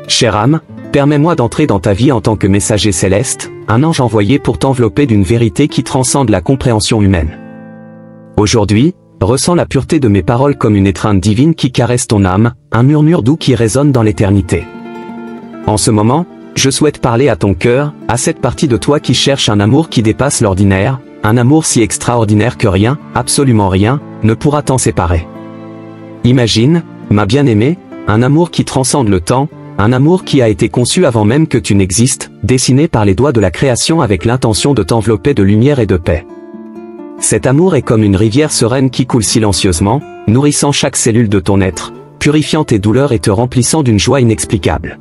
chère âme, permets-moi d'entrer dans ta vie en tant que messager céleste, un ange envoyé pour t'envelopper d'une vérité qui transcende la compréhension humaine. Aujourd'hui, ressens la pureté de mes paroles comme une étreinte divine qui caresse ton âme, un murmure doux qui résonne dans l'éternité. En ce moment, je souhaite parler à ton cœur, à cette partie de toi qui cherche un amour qui dépasse l'ordinaire, un amour si extraordinaire que rien, absolument rien, ne pourra t'en séparer. Imagine, ma bien-aimée, un amour qui transcende le temps, un amour qui a été conçu avant même que tu n'existes, dessiné par les doigts de la création avec l'intention de t'envelopper de lumière et de paix. Cet amour est comme une rivière sereine qui coule silencieusement, nourrissant chaque cellule de ton être, purifiant tes douleurs et te remplissant d'une joie inexplicable.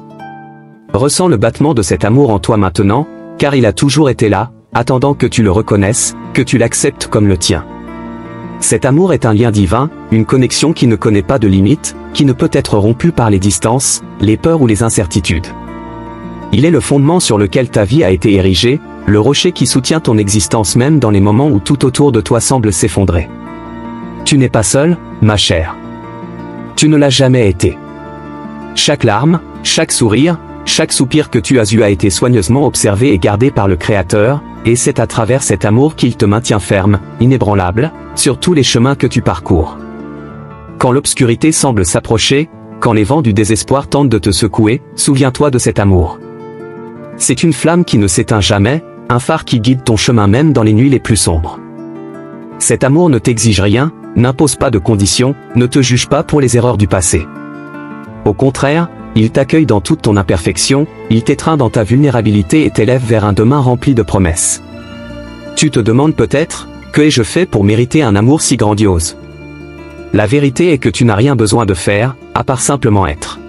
Ressens le battement de cet amour en toi maintenant, car il a toujours été là, attendant que tu le reconnaisses, que tu l'acceptes comme le tien. Cet amour est un lien divin, une connexion qui ne connaît pas de limites, qui ne peut être rompue par les distances, les peurs ou les incertitudes. Il est le fondement sur lequel ta vie a été érigée, le rocher qui soutient ton existence même dans les moments où tout autour de toi semble s'effondrer. Tu n'es pas seul, ma chère. Tu ne l'as jamais été. Chaque larme, chaque sourire, chaque soupir que tu as eu a été soigneusement observé et gardé par le Créateur, et c'est à travers cet amour qu'il te maintient ferme, inébranlable, sur tous les chemins que tu parcours. Quand l'obscurité semble s'approcher, quand les vents du désespoir tentent de te secouer, souviens-toi de cet amour. C'est une flamme qui ne s'éteint jamais, un phare qui guide ton chemin même dans les nuits les plus sombres. Cet amour ne t'exige rien, n'impose pas de conditions, ne te juge pas pour les erreurs du passé. Au contraire, il t'accueille dans toute ton imperfection, il t'étreint dans ta vulnérabilité et t'élève vers un demain rempli de promesses. Tu te demandes peut-être, que ai-je fait pour mériter un amour si grandiose? La vérité est que tu n'as rien besoin de faire, à part simplement être.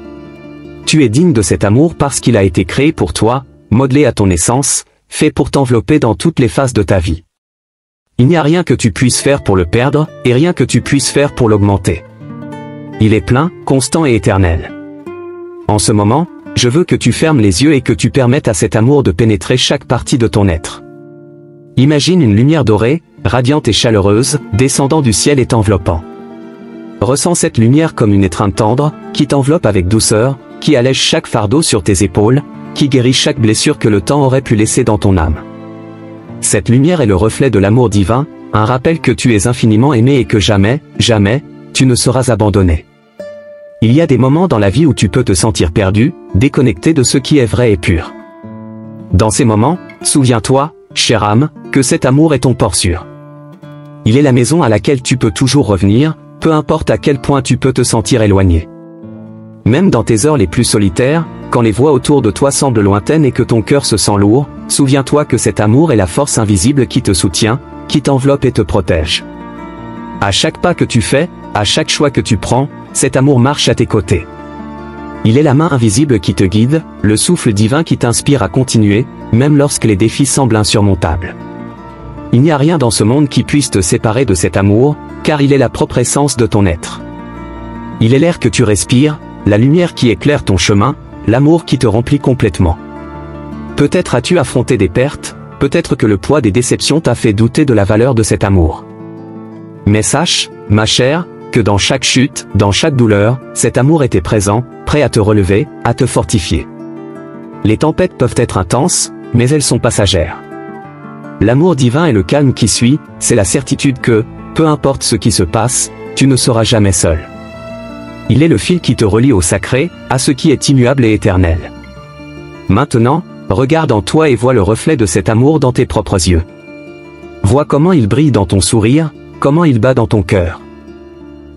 Tu es digne de cet amour parce qu'il a été créé pour toi, modelé à ton essence, fait pour t'envelopper dans toutes les phases de ta vie. Il n'y a rien que tu puisses faire pour le perdre, et rien que tu puisses faire pour l'augmenter. Il est plein, constant et éternel. En ce moment, je veux que tu fermes les yeux et que tu permettes à cet amour de pénétrer chaque partie de ton être. Imagine une lumière dorée, radiante et chaleureuse, descendant du ciel et t'enveloppant. Ressens cette lumière comme une étreinte tendre, qui t'enveloppe avec douceur, qui allège chaque fardeau sur tes épaules, qui guérit chaque blessure que le temps aurait pu laisser dans ton âme. Cette lumière est le reflet de l'amour divin, un rappel que tu es infiniment aimé et que jamais, jamais, tu ne seras abandonné. Il y a des moments dans la vie où tu peux te sentir perdu, déconnecté de ce qui est vrai et pur. Dans ces moments, souviens-toi, chère âme, que cet amour est ton port sûr. Il est la maison à laquelle tu peux toujours revenir, peu importe à quel point tu peux te sentir éloigné. Même dans tes heures les plus solitaires, quand les voix autour de toi semblent lointaines et que ton cœur se sent lourd, souviens-toi que cet amour est la force invisible qui te soutient, qui t'enveloppe et te protège. À chaque pas que tu fais, à chaque choix que tu prends, cet amour marche à tes côtés. Il est la main invisible qui te guide, le souffle divin qui t'inspire à continuer, même lorsque les défis semblent insurmontables. Il n'y a rien dans ce monde qui puisse te séparer de cet amour, car il est la propre essence de ton être. Il est l'air que tu respires, la lumière qui éclaire ton chemin, l'amour qui te remplit complètement. Peut-être as-tu affronté des pertes, peut-être que le poids des déceptions t'a fait douter de la valeur de cet amour. Mais sache, ma chère, que dans chaque chute, dans chaque douleur, cet amour était présent, prêt à te relever, à te fortifier. Les tempêtes peuvent être intenses, mais elles sont passagères. L'amour divin et le calme qui suit, c'est la certitude que, peu importe ce qui se passe, tu ne seras jamais seul. Il est le fil qui te relie au sacré, à ce qui est immuable et éternel. Maintenant, regarde en toi et vois le reflet de cet amour dans tes propres yeux. Vois comment il brille dans ton sourire, comment il bat dans ton cœur.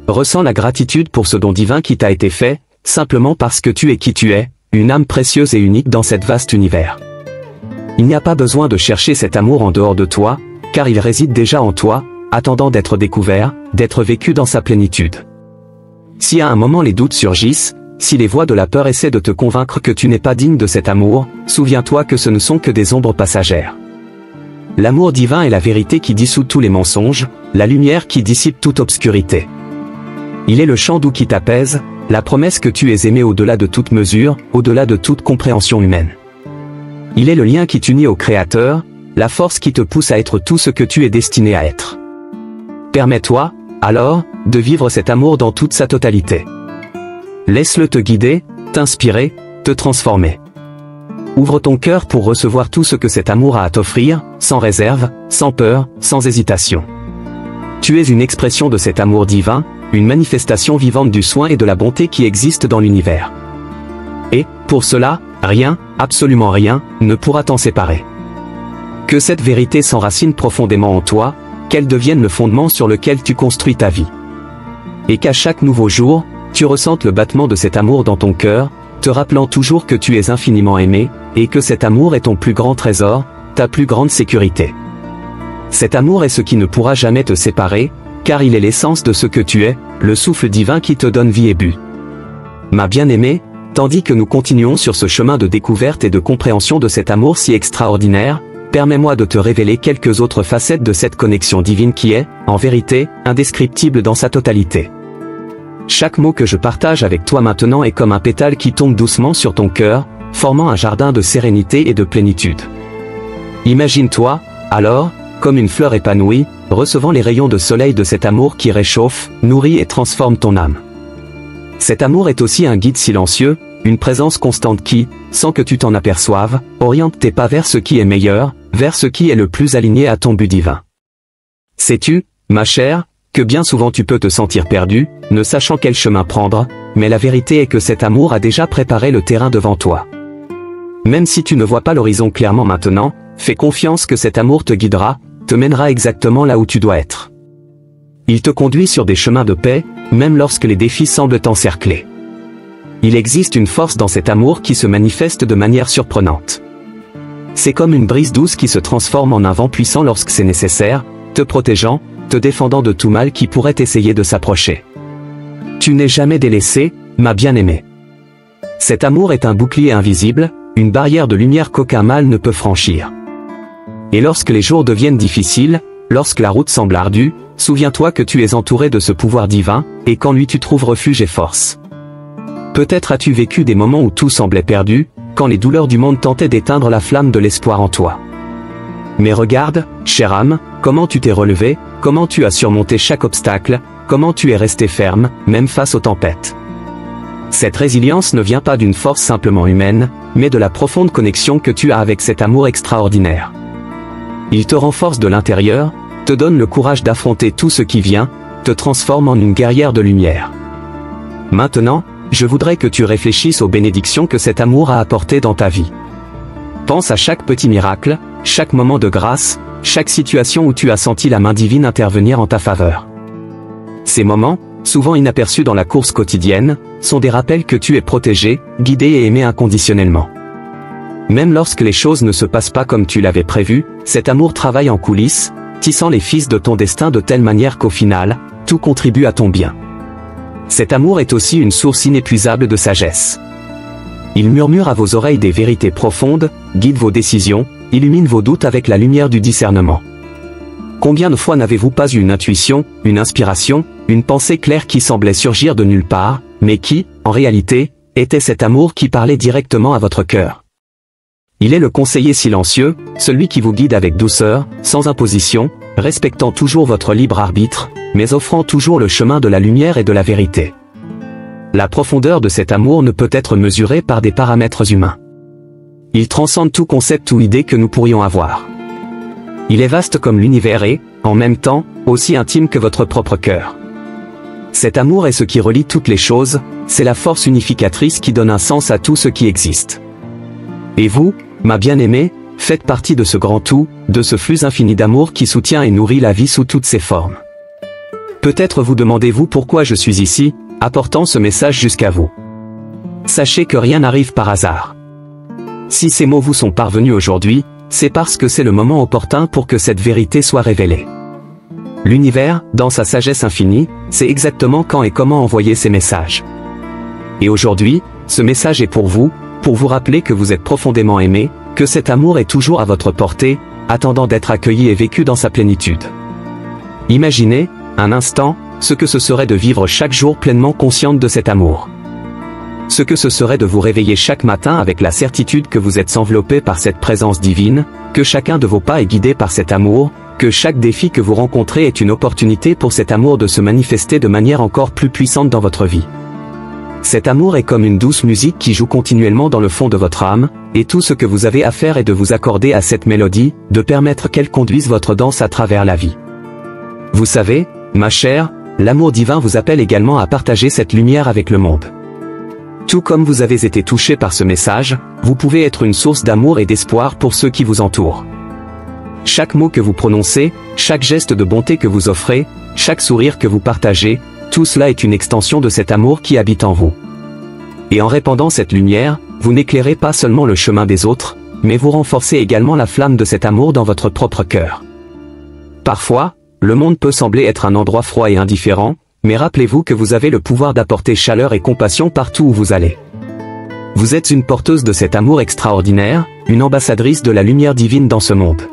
Ressens la gratitude pour ce don divin qui t'a été fait, simplement parce que tu es qui tu es, une âme précieuse et unique dans cet vaste univers. Il n'y a pas besoin de chercher cet amour en dehors de toi, car il réside déjà en toi, attendant d'être découvert, d'être vécu dans sa plénitude. Si à un moment les doutes surgissent, si les voix de la peur essaient de te convaincre que tu n'es pas digne de cet amour, souviens-toi que ce ne sont que des ombres passagères. L'amour divin est la vérité qui dissout tous les mensonges, la lumière qui dissipe toute obscurité. Il est le chant doux qui t'apaise, la promesse que tu es aimé au-delà de toute mesure, au-delà de toute compréhension humaine. Il est le lien qui t'unit au Créateur, la force qui te pousse à être tout ce que tu es destiné à être. Permets-toi, alors, de vivre cet amour dans toute sa totalité. Laisse-le te guider, t'inspirer, te transformer. Ouvre ton cœur pour recevoir tout ce que cet amour a à t'offrir, sans réserve, sans peur, sans hésitation. Tu es une expression de cet amour divin, une manifestation vivante du soin et de la bonté qui existe dans l'univers. Et, pour cela, rien, absolument rien, ne pourra t'en séparer. Que cette vérité s'enracine profondément en toi, qu'elle devienne le fondement sur lequel tu construis ta vie. Et qu'à chaque nouveau jour, tu ressentes le battement de cet amour dans ton cœur, te rappelant toujours que tu es infiniment aimé, et que cet amour est ton plus grand trésor, ta plus grande sécurité. Cet amour est ce qui ne pourra jamais te séparer, car il est l'essence de ce que tu es, le souffle divin qui te donne vie et but. Ma bien-aimée, tandis que nous continuons sur ce chemin de découverte et de compréhension de cet amour si extraordinaire, permets-moi de te révéler quelques autres facettes de cette connexion divine qui est, en vérité, indescriptible dans sa totalité. Chaque mot que je partage avec toi maintenant est comme un pétale qui tombe doucement sur ton cœur, formant un jardin de sérénité et de plénitude. Imagine-toi, alors, comme une fleur épanouie, recevant les rayons de soleil de cet amour qui réchauffe, nourrit et transforme ton âme. Cet amour est aussi un guide silencieux, une présence constante qui, sans que tu t'en aperçoives, oriente tes pas vers ce qui est meilleur, vers ce qui est le plus aligné à ton but divin. Sais-tu, ma chère, que bien souvent tu peux te sentir perdu, ne sachant quel chemin prendre, mais la vérité est que cet amour a déjà préparé le terrain devant toi. Même si tu ne vois pas l'horizon clairement maintenant, fais confiance que cet amour te guidera, te mènera exactement là où tu dois être. Il te conduit sur des chemins de paix, même lorsque les défis semblent t'encercler. Il existe une force dans cet amour qui se manifeste de manière surprenante. C'est comme une brise douce qui se transforme en un vent puissant lorsque c'est nécessaire, te protégeant, te défendant de tout mal qui pourrait essayer de s'approcher. Tu n'es jamais délaissée, ma bien-aimée. Cet amour est un bouclier invisible, une barrière de lumière qu'aucun mal ne peut franchir. Et lorsque les jours deviennent difficiles, lorsque la route semble ardue, souviens-toi que tu es entouré de ce pouvoir divin, et qu'en lui tu trouves refuge et force. Peut-être as-tu vécu des moments où tout semblait perdu, quand les douleurs du monde tentaient d'éteindre la flamme de l'espoir en toi. Mais regarde, chère âme, comment tu t'es relevé, comment tu as surmonté chaque obstacle, comment tu es resté ferme, même face aux tempêtes. Cette résilience ne vient pas d'une force simplement humaine, mais de la profonde connexion que tu as avec cet amour extraordinaire. Il te renforce de l'intérieur, te donne le courage d'affronter tout ce qui vient, te transforme en une guerrière de lumière. Maintenant, je voudrais que tu réfléchisses aux bénédictions que cet amour a apportées dans ta vie. Pense à chaque petit miracle, chaque moment de grâce, chaque situation où tu as senti la main divine intervenir en ta faveur. Ces moments, souvent inaperçus dans la course quotidienne, sont des rappels que tu es protégé, guidé et aimé inconditionnellement. Même lorsque les choses ne se passent pas comme tu l'avais prévu, cet amour travaille en coulisses, tissant les fils de ton destin de telle manière qu'au final, tout contribue à ton bien. Cet amour est aussi une source inépuisable de sagesse. Il murmure à vos oreilles des vérités profondes, guide vos décisions, illumine vos doutes avec la lumière du discernement. Combien de fois n'avez-vous pas eu une intuition, une inspiration, une pensée claire qui semblait surgir de nulle part, mais qui, en réalité, était cet amour qui parlait directement à votre cœur? Il est le conseiller silencieux, celui qui vous guide avec douceur, sans imposition, respectant toujours votre libre arbitre, mais offrant toujours le chemin de la lumière et de la vérité. La profondeur de cet amour ne peut être mesurée par des paramètres humains. Il transcende tout concept ou idée que nous pourrions avoir. Il est vaste comme l'univers et, en même temps, aussi intime que votre propre cœur. Cet amour est ce qui relie toutes les choses, c'est la force unificatrice qui donne un sens à tout ce qui existe. Et vous, ma bien-aimée, faites partie de ce grand tout, de ce flux infini d'amour qui soutient et nourrit la vie sous toutes ses formes. Peut-être vous demandez-vous pourquoi je suis ici, apportant ce message jusqu'à vous. Sachez que rien n'arrive par hasard. Si ces mots vous sont parvenus aujourd'hui, c'est parce que c'est le moment opportun pour que cette vérité soit révélée. L'univers, dans sa sagesse infinie, sait exactement quand et comment envoyer ces messages. Et aujourd'hui, ce message est pour vous rappeler que vous êtes profondément aimé, que cet amour est toujours à votre portée, attendant d'être accueilli et vécu dans sa plénitude. Imaginez, un instant, ce que ce serait de vivre chaque jour pleinement consciente de cet amour. Ce que ce serait de vous réveiller chaque matin avec la certitude que vous êtes enveloppé par cette présence divine, que chacun de vos pas est guidé par cet amour, que chaque défi que vous rencontrez est une opportunité pour cet amour de se manifester de manière encore plus puissante dans votre vie. Cet amour est comme une douce musique qui joue continuellement dans le fond de votre âme, et tout ce que vous avez à faire est de vous accorder à cette mélodie, de permettre qu'elle conduise votre danse à travers la vie. Vous savez, ma chère, l'amour divin vous appelle également à partager cette lumière avec le monde. Tout comme vous avez été touché par ce message, vous pouvez être une source d'amour et d'espoir pour ceux qui vous entourent. Chaque mot que vous prononcez, chaque geste de bonté que vous offrez, chaque sourire que vous partagez, tout cela est une extension de cet amour qui habite en vous. Et en répandant cette lumière, vous n'éclairez pas seulement le chemin des autres, mais vous renforcez également la flamme de cet amour dans votre propre cœur. Parfois, le monde peut sembler être un endroit froid et indifférent, mais rappelez-vous que vous avez le pouvoir d'apporter chaleur et compassion partout où vous allez. Vous êtes une porteuse de cet amour extraordinaire, une ambassadrice de la lumière divine dans ce monde.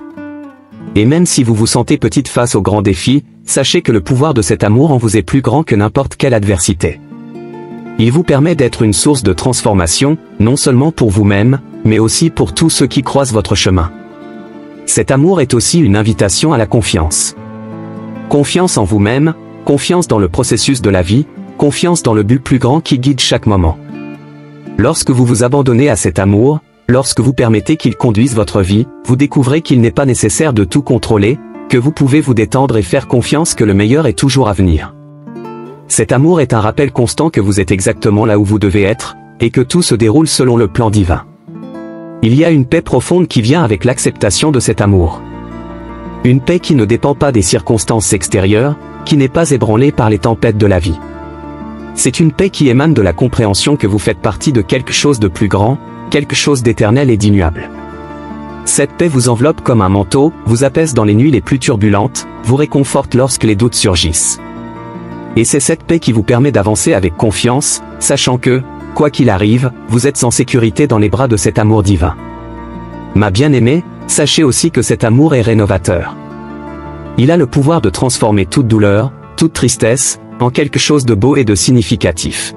Et même si vous vous sentez petite face aux grands défis, sachez que le pouvoir de cet amour en vous est plus grand que n'importe quelle adversité. Il vous permet d'être une source de transformation, non seulement pour vous-même, mais aussi pour tous ceux qui croisent votre chemin. Cet amour est aussi une invitation à la confiance. Confiance en vous-même, confiance dans le processus de la vie, confiance dans le but plus grand qui guide chaque moment. Lorsque vous vous abandonnez à cet amour, lorsque vous permettez qu'il conduise votre vie, vous découvrez qu'il n'est pas nécessaire de tout contrôler, que vous pouvez vous détendre et faire confiance que le meilleur est toujours à venir. Cet amour est un rappel constant que vous êtes exactement là où vous devez être, et que tout se déroule selon le plan divin. Il y a une paix profonde qui vient avec l'acceptation de cet amour. Une paix qui ne dépend pas des circonstances extérieures, qui n'est pas ébranlée par les tempêtes de la vie. C'est une paix qui émane de la compréhension que vous faites partie de quelque chose de plus grand, quelque chose d'éternel et d'immuable. Cette paix vous enveloppe comme un manteau, vous apaise dans les nuits les plus turbulentes, vous réconforte lorsque les doutes surgissent. Et c'est cette paix qui vous permet d'avancer avec confiance, sachant que, quoi qu'il arrive, vous êtes en sécurité dans les bras de cet amour divin. Ma bien-aimée, sachez aussi que cet amour est rénovateur. Il a le pouvoir de transformer toute douleur, toute tristesse, en quelque chose de beau et de significatif.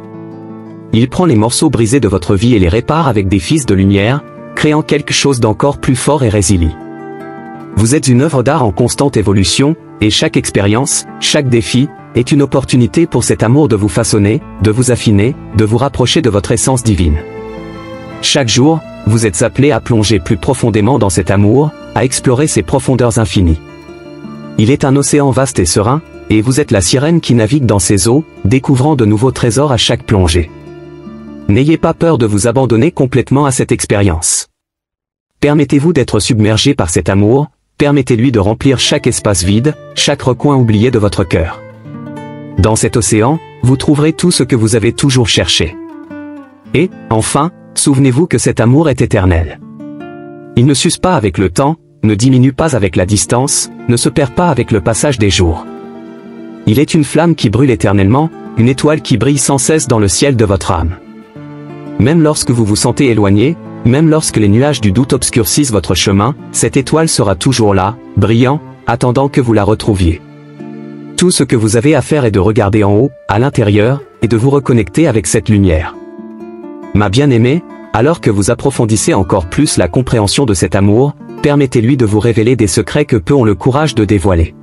Il prend les morceaux brisés de votre vie et les répare avec des fils de lumière, créant quelque chose d'encore plus fort et résilient. Vous êtes une œuvre d'art en constante évolution, et chaque expérience, chaque défi, est une opportunité pour cet amour de vous façonner, de vous affiner, de vous rapprocher de votre essence divine. Chaque jour, vous êtes appelé à plonger plus profondément dans cet amour, à explorer ses profondeurs infinies. Il est un océan vaste et serein, et vous êtes la sirène qui navigue dans ses eaux, découvrant de nouveaux trésors à chaque plongée. N'ayez pas peur de vous abandonner complètement à cette expérience. Permettez-vous d'être submergé par cet amour, permettez-lui de remplir chaque espace vide, chaque recoin oublié de votre cœur. Dans cet océan, vous trouverez tout ce que vous avez toujours cherché. Et, enfin, souvenez-vous que cet amour est éternel. Il ne s'use pas avec le temps, ne diminue pas avec la distance, ne se perd pas avec le passage des jours. Il est une flamme qui brûle éternellement, une étoile qui brille sans cesse dans le ciel de votre âme. Même lorsque vous vous sentez éloigné, même lorsque les nuages du doute obscurcissent votre chemin, cette étoile sera toujours là, brillant, attendant que vous la retrouviez. Tout ce que vous avez à faire est de regarder en haut, à l'intérieur, et de vous reconnecter avec cette lumière. Ma bien-aimée, alors que vous approfondissez encore plus la compréhension de cet amour, permettez-lui de vous révéler des secrets que peu ont le courage de dévoiler.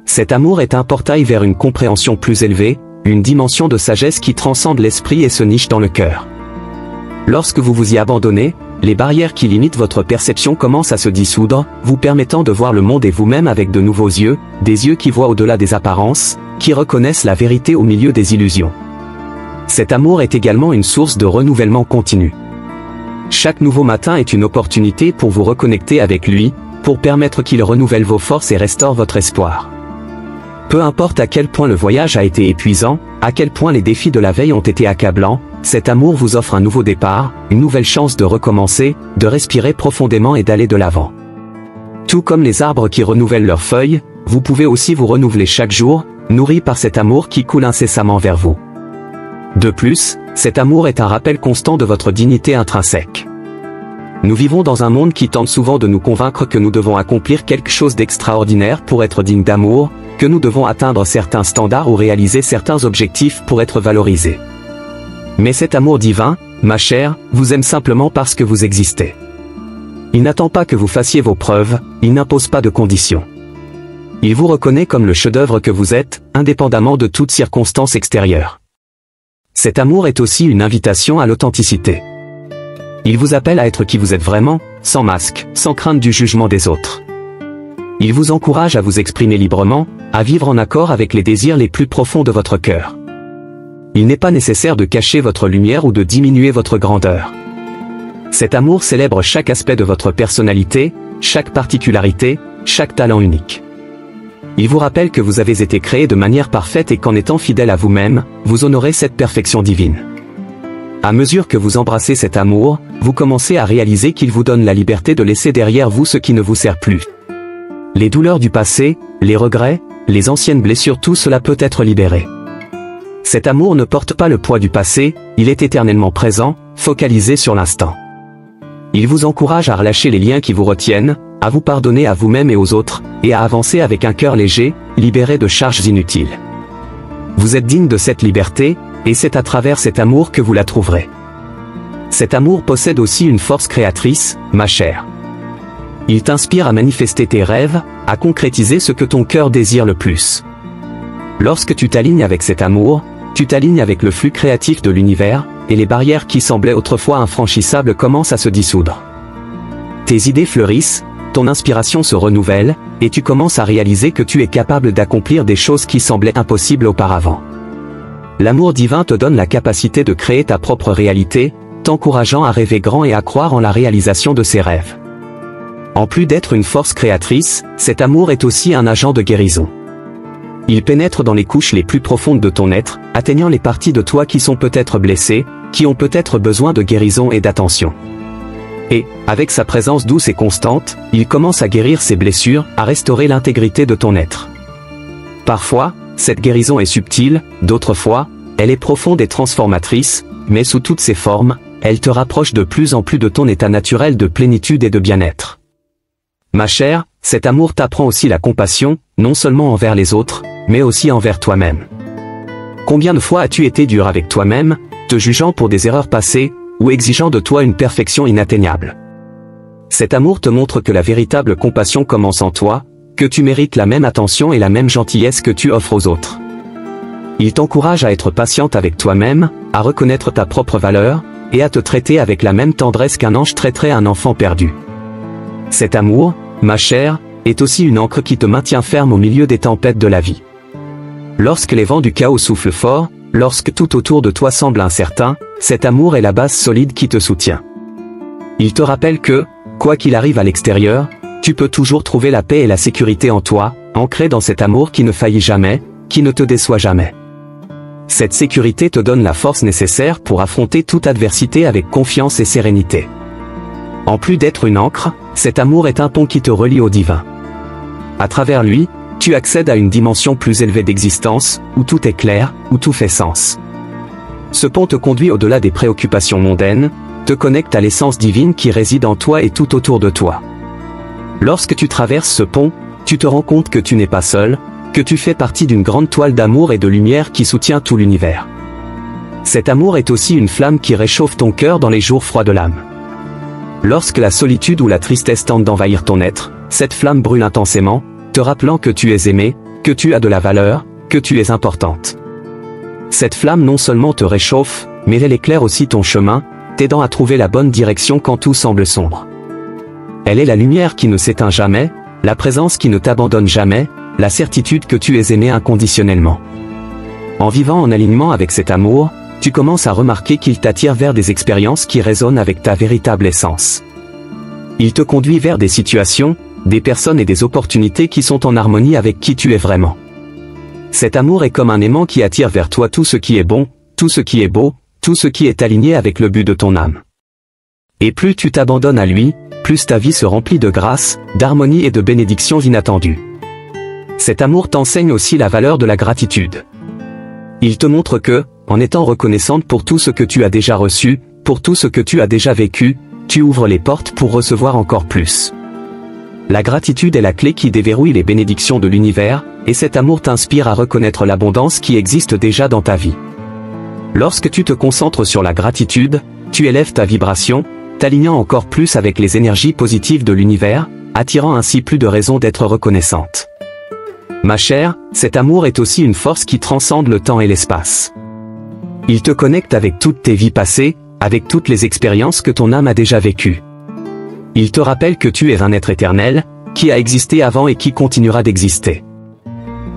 Cet amour est un portail vers une compréhension plus élevée, une dimension de sagesse qui transcende l'esprit et se niche dans le cœur. Lorsque vous vous y abandonnez, les barrières qui limitent votre perception commencent à se dissoudre, vous permettant de voir le monde et vous-même avec de nouveaux yeux, des yeux qui voient au-delà des apparences, qui reconnaissent la vérité au milieu des illusions. Cet amour est également une source de renouvellement continu. Chaque nouveau matin est une opportunité pour vous reconnecter avec lui, pour permettre qu'il renouvelle vos forces et restaure votre espoir. Peu importe à quel point le voyage a été épuisant, à quel point les défis de la veille ont été accablants, cet amour vous offre un nouveau départ, une nouvelle chance de recommencer, de respirer profondément et d'aller de l'avant. Tout comme les arbres qui renouvellent leurs feuilles, vous pouvez aussi vous renouveler chaque jour, nourri par cet amour qui coule incessamment vers vous. De plus, cet amour est un rappel constant de votre dignité intrinsèque. Nous vivons dans un monde qui tente souvent de nous convaincre que nous devons accomplir quelque chose d'extraordinaire pour être dignes d'amour, que nous devons atteindre certains standards ou réaliser certains objectifs pour être valorisés. Mais cet amour divin, ma chère, vous aime simplement parce que vous existez. Il n'attend pas que vous fassiez vos preuves, il n'impose pas de conditions. Il vous reconnaît comme le chef-d'œuvre que vous êtes, indépendamment de toute circonstance extérieure. Cet amour est aussi une invitation à l'authenticité. Il vous appelle à être qui vous êtes vraiment, sans masque, sans crainte du jugement des autres. Il vous encourage à vous exprimer librement, à vivre en accord avec les désirs les plus profonds de votre cœur. Il n'est pas nécessaire de cacher votre lumière ou de diminuer votre grandeur. Cet amour célèbre chaque aspect de votre personnalité, chaque particularité, chaque talent unique. Il vous rappelle que vous avez été créé de manière parfaite et qu'en étant fidèle à vous-même, vous honorez cette perfection divine. À mesure que vous embrassez cet amour, vous commencez à réaliser qu'il vous donne la liberté de laisser derrière vous ce qui ne vous sert plus. Les douleurs du passé, les regrets, les anciennes blessures, tout cela peut être libéré. Cet amour ne porte pas le poids du passé, il est éternellement présent, focalisé sur l'instant. Il vous encourage à relâcher les liens qui vous retiennent, à vous pardonner à vous-même et aux autres, et à avancer avec un cœur léger, libéré de charges inutiles. Vous êtes digne de cette liberté, et c'est à travers cet amour que vous la trouverez. Cet amour possède aussi une force créatrice, ma chère. Il t'inspire à manifester tes rêves, à concrétiser ce que ton cœur désire le plus. Lorsque tu t'alignes avec cet amour, tu t'alignes avec le flux créatif de l'univers, et les barrières qui semblaient autrefois infranchissables commencent à se dissoudre. Tes idées fleurissent, ton inspiration se renouvelle, et tu commences à réaliser que tu es capable d'accomplir des choses qui semblaient impossibles auparavant. L'amour divin te donne la capacité de créer ta propre réalité, t'encourageant à rêver grand et à croire en la réalisation de ses rêves. En plus d'être une force créatrice, cet amour est aussi un agent de guérison. Il pénètre dans les couches les plus profondes de ton être, atteignant les parties de toi qui sont peut-être blessées, qui ont peut-être besoin de guérison et d'attention. Et, avec sa présence douce et constante, il commence à guérir ces blessures, à restaurer l'intégrité de ton être. Parfois, cette guérison est subtile, d'autres fois, elle est profonde et transformatrice, mais sous toutes ses formes, elle te rapproche de plus en plus de ton état naturel de plénitude et de bien-être. Ma chère, cet amour t'apprend aussi la compassion, non seulement envers les autres, mais aussi envers toi-même. Combien de fois as-tu été dur avec toi-même, te jugeant pour des erreurs passées, ou exigeant de toi une perfection inatteignable? Cet amour te montre que la véritable compassion commence en toi, que tu mérites la même attention et la même gentillesse que tu offres aux autres. Il t'encourage à être patiente avec toi-même, à reconnaître ta propre valeur, et à te traiter avec la même tendresse qu'un ange traiterait un enfant perdu. Cet amour, ma chère, est aussi une ancre qui te maintient ferme au milieu des tempêtes de la vie. Lorsque les vents du chaos soufflent fort, lorsque tout autour de toi semble incertain, cet amour est la base solide qui te soutient. Il te rappelle que, quoi qu'il arrive à l'extérieur, tu peux toujours trouver la paix et la sécurité en toi, ancré dans cet amour qui ne faillit jamais, qui ne te déçoit jamais. Cette sécurité te donne la force nécessaire pour affronter toute adversité avec confiance et sérénité. En plus d'être une ancre, cet amour est un pont qui te relie au divin. À travers lui, tu accèdes à une dimension plus élevée d'existence, où tout est clair, où tout fait sens. Ce pont te conduit au-delà des préoccupations mondaines, te connecte à l'essence divine qui réside en toi et tout autour de toi. Lorsque tu traverses ce pont, tu te rends compte que tu n'es pas seul, que tu fais partie d'une grande toile d'amour et de lumière qui soutient tout l'univers. Cet amour est aussi une flamme qui réchauffe ton cœur dans les jours froids de l'âme. Lorsque la solitude ou la tristesse tente d'envahir ton être, cette flamme brûle intensément, te rappelant que tu es aimé, que tu as de la valeur, que tu es importante. Cette flamme non seulement te réchauffe, mais elle éclaire aussi ton chemin, t'aidant à trouver la bonne direction quand tout semble sombre. Elle est la lumière qui ne s'éteint jamais, la présence qui ne t'abandonne jamais, la certitude que tu es aimé inconditionnellement. En vivant en alignement avec cet amour, tu commences à remarquer qu'il t'attire vers des expériences qui résonnent avec ta véritable essence. Il te conduit vers des situations, des personnes et des opportunités qui sont en harmonie avec qui tu es vraiment. Cet amour est comme un aimant qui attire vers toi tout ce qui est bon, tout ce qui est beau, tout ce qui est aligné avec le but de ton âme. Et plus tu t'abandonnes à lui, plus ta vie se remplit de grâce, d'harmonie et de bénédictions inattendues. Cet amour t'enseigne aussi la valeur de la gratitude. Il te montre que, en étant reconnaissante pour tout ce que tu as déjà reçu, pour tout ce que tu as déjà vécu, tu ouvres les portes pour recevoir encore plus. La gratitude est la clé qui déverrouille les bénédictions de l'univers, et cet amour t'inspire à reconnaître l'abondance qui existe déjà dans ta vie. Lorsque tu te concentres sur la gratitude, tu élèves ta vibration, t'alignant encore plus avec les énergies positives de l'univers, attirant ainsi plus de raisons d'être reconnaissante. Ma chère, cet amour est aussi une force qui transcende le temps et l'espace. Il te connecte avec toutes tes vies passées, avec toutes les expériences que ton âme a déjà vécues. Il te rappelle que tu es un être éternel, qui a existé avant et qui continuera d'exister.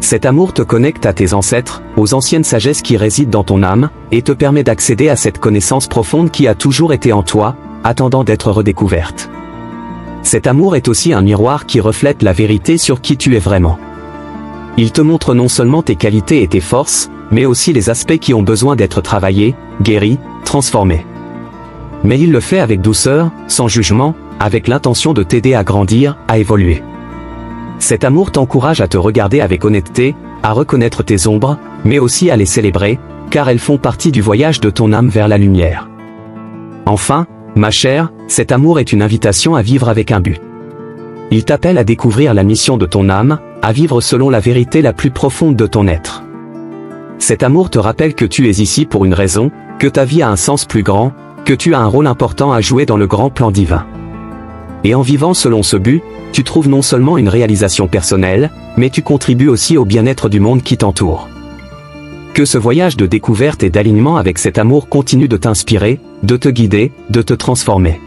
Cet amour te connecte à tes ancêtres, aux anciennes sagesses qui résident dans ton âme, et te permet d'accéder à cette connaissance profonde qui a toujours été en toi, attendant d'être redécouverte. Cet amour est aussi un miroir qui reflète la vérité sur qui tu es vraiment. Il te montre non seulement tes qualités et tes forces, mais aussi les aspects qui ont besoin d'être travaillés, guéris, transformés. Mais il le fait avec douceur, sans jugement, avec l'intention de t'aider à grandir, à évoluer. Cet amour t'encourage à te regarder avec honnêteté, à reconnaître tes ombres, mais aussi à les célébrer, car elles font partie du voyage de ton âme vers la lumière. Enfin, ma chère, cet amour est une invitation à vivre avec un but. Il t'appelle à découvrir la mission de ton âme, à vivre selon la vérité la plus profonde de ton être. Cet amour te rappelle que tu es ici pour une raison, que ta vie a un sens plus grand, que tu as un rôle important à jouer dans le grand plan divin. Et en vivant selon ce but, tu trouves non seulement une réalisation personnelle, mais tu contribues aussi au bien-être du monde qui t'entoure. Que ce voyage de découverte et d'alignement avec cet amour continue de t'inspirer, de te guider, de te transformer.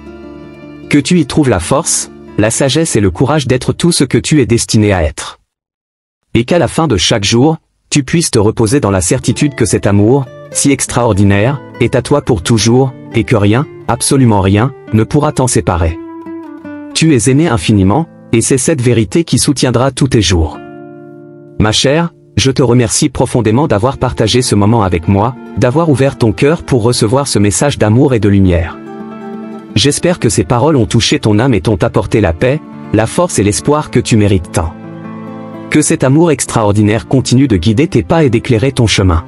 Que tu y trouves la force, la sagesse et le courage d'être tout ce que tu es destiné à être. Et qu'à la fin de chaque jour, tu puisses te reposer dans la certitude que cet amour, si extraordinaire, est à toi pour toujours, et que rien, absolument rien, ne pourra t'en séparer. Tu es aimé infiniment, et c'est cette vérité qui soutiendra tous tes jours. Ma chère, je te remercie profondément d'avoir partagé ce moment avec moi, d'avoir ouvert ton cœur pour recevoir ce message d'amour et de lumière. J'espère que ces paroles ont touché ton âme et t'ont apporté la paix, la force et l'espoir que tu mérites tant. Que cet amour extraordinaire continue de guider tes pas et d'éclairer ton chemin.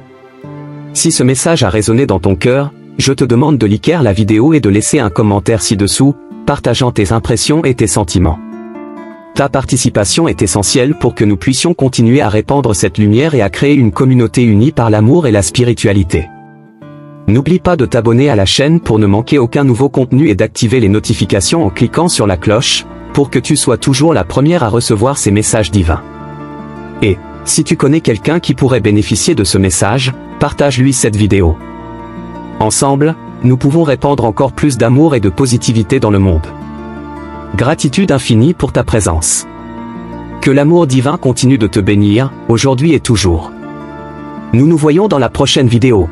Si ce message a résonné dans ton cœur, je te demande de liker la vidéo et de laisser un commentaire ci-dessous, partageant tes impressions et tes sentiments. Ta participation est essentielle pour que nous puissions continuer à répandre cette lumière et à créer une communauté unie par l'amour et la spiritualité. N'oublie pas de t'abonner à la chaîne pour ne manquer aucun nouveau contenu et d'activer les notifications en cliquant sur la cloche, pour que tu sois toujours la première à recevoir ces messages divins. Et, si tu connais quelqu'un qui pourrait bénéficier de ce message, partage-lui cette vidéo. Ensemble, nous pouvons répandre encore plus d'amour et de positivité dans le monde. Gratitude infinie pour ta présence. Que l'amour divin continue de te bénir, aujourd'hui et toujours. Nous nous voyons dans la prochaine vidéo.